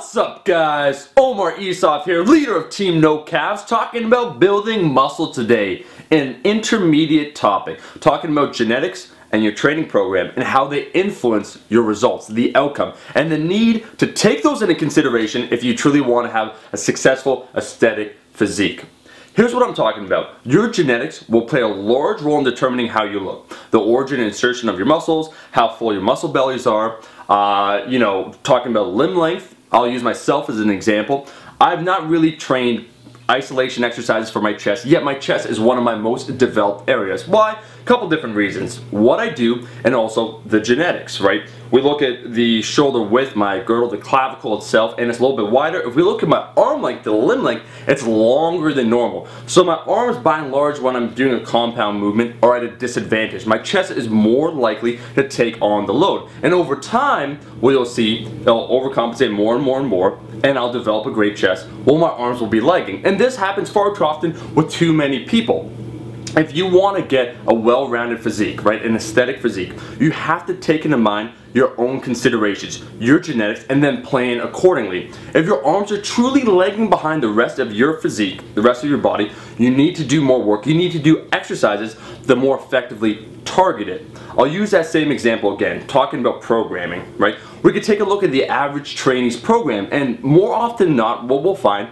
What's up, guys? Omar Isov here, leader of Team No Calves, talking about building muscle today. An intermediate topic, talking about genetics and your training program and how they influence your results, the outcome, and the need to take those into consideration if you truly want to have a successful aesthetic physique. Here's what I'm talking about. Your genetics will play a large role in determining how you look. The origin and insertion of your muscles, how full your muscle bellies are, talking about limb length. I'll use myself as an example. I've not really trained isolation exercises for my chest, yet my chest is one of my most developed areas. Why? A couple different reasons. What I do and also the genetics, right? We look at the shoulder width, my girdle, the clavicle itself, and it's a little bit wider. If we look at my arm length, the limb length, it's longer than normal. So my arms, by and large, when I'm doing a compound movement, are at a disadvantage. My chest is more likely to take on the load. And over time, what you'll see, it'll overcompensate more and more and more, and I'll develop a great chest while my arms will be lagging. And this happens far too often with too many people. If you want to get a well-rounded physique, right, an aesthetic physique, you have to take into mind your own considerations, your genetics, and then plan accordingly. If your arms are truly lagging behind the rest of your physique, the rest of your body, you need to do more work. You need to do exercises that more effectively target it. I'll use that same example again, talking about programming, right? We could take a look at the average trainee's program, and more often than not, what we'll find,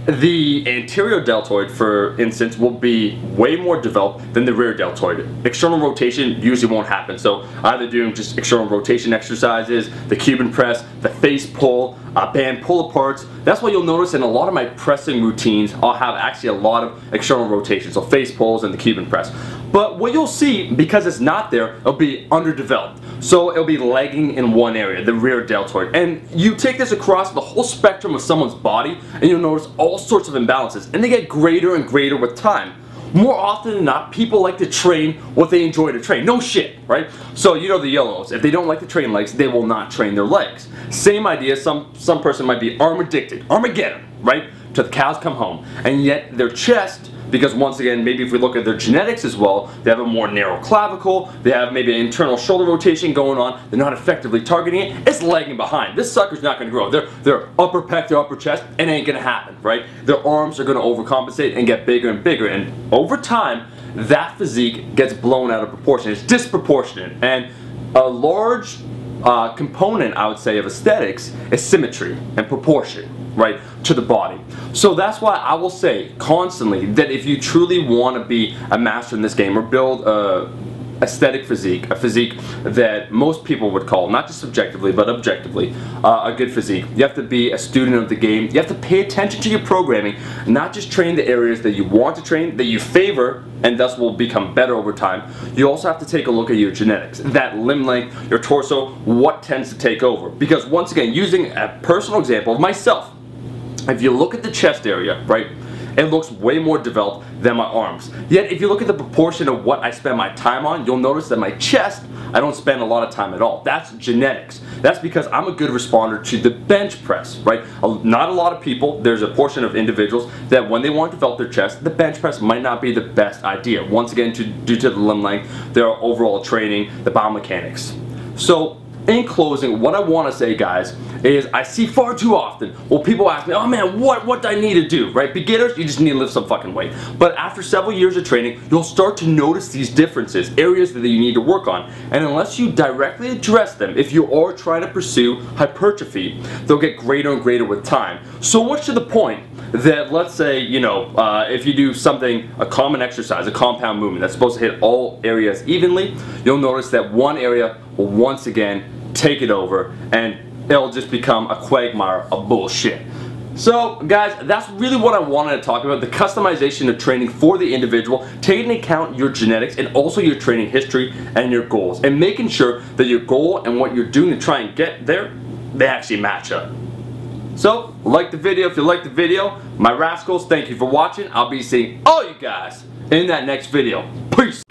the anterior deltoid, for instance, will be way more developed than the rear deltoid. External rotation usually won't happen, so either doing just external rotation exercises, the Cuban press, the face pull, band pull aparts. That's why you'll notice in a lot of my pressing routines, I'll have actually a lot of external rotation, so face pulls and the Cuban press. But what you'll see, because it's not there, it'll be underdeveloped. So it'll be lagging in one area, the rear deltoid. And you take this across the whole spectrum of someone's body, and you'll notice all sorts of imbalances. And they get greater and greater with time. More often than not, people like to train what they enjoy to train. No shit, right? So you know the yellows. If they don't like to train legs, they will not train their legs. Same idea, some person might be arm addicted. Armageddon, right? Till the cows come home. And yet their chest, because once again, maybe if we look at their genetics as well, they have a more narrow clavicle, they have maybe an internal shoulder rotation going on, they're not effectively targeting it, it's lagging behind. This sucker's not going to grow. Their upper pec, their upper chest, it ain't going to happen, right? Their arms are going to overcompensate and get bigger and bigger, and over time, that physique gets blown out of proportion. It's disproportionate, and a large component, I would say, of aesthetics is symmetry and proportion, right, to the body. So that's why I will say constantly that if you truly want to be a master in this game or build a aesthetic physique, a physique that most people would call, not just subjectively but objectively, a good physique, you have to be a student of the game. You have to pay attention to your programming, not just train the areas that you want to train, that you favor, and thus will become better over time. You also have to take a look at your genetics, that limb length, your torso, what tends to take over. Because once again, using a personal example of myself, if you look at the chest area, right, it looks way more developed than my arms. Yet if you look at the proportion of what I spend my time on, you'll notice that my chest, I don't spend a lot of time at all. That's genetics. That's because I'm a good responder to the bench press, right? Not a lot of people, there's a portion of individuals that when they want to develop their chest, the bench press might not be the best idea. Once again, due to the limb length, their overall training, the biomechanics. So, in closing, what I want to say, guys, is I see far too often, well, people ask me, oh man, what do I need to do, right? Beginners, you just need to lift some fucking weight. But after several years of training, you'll start to notice these differences, areas that you need to work on. And unless you directly address them, if you are trying to pursue hypertrophy, they'll get greater and greater with time. So much to the point that, let's say, if you do something, a common exercise, a compound movement that's supposed to hit all areas evenly, you'll notice that one area will once again take it over, and it'll just become a quagmire of bullshit. So guys, that's really what I wanted to talk about, the customization of training for the individual, taking into account your genetics and also your training history and your goals, and making sure that your goal and what you're doing to try and get there, they actually match up. So, like the video if you like the video. My rascals, thank you for watching. I'll be seeing all you guys in that next video. Peace!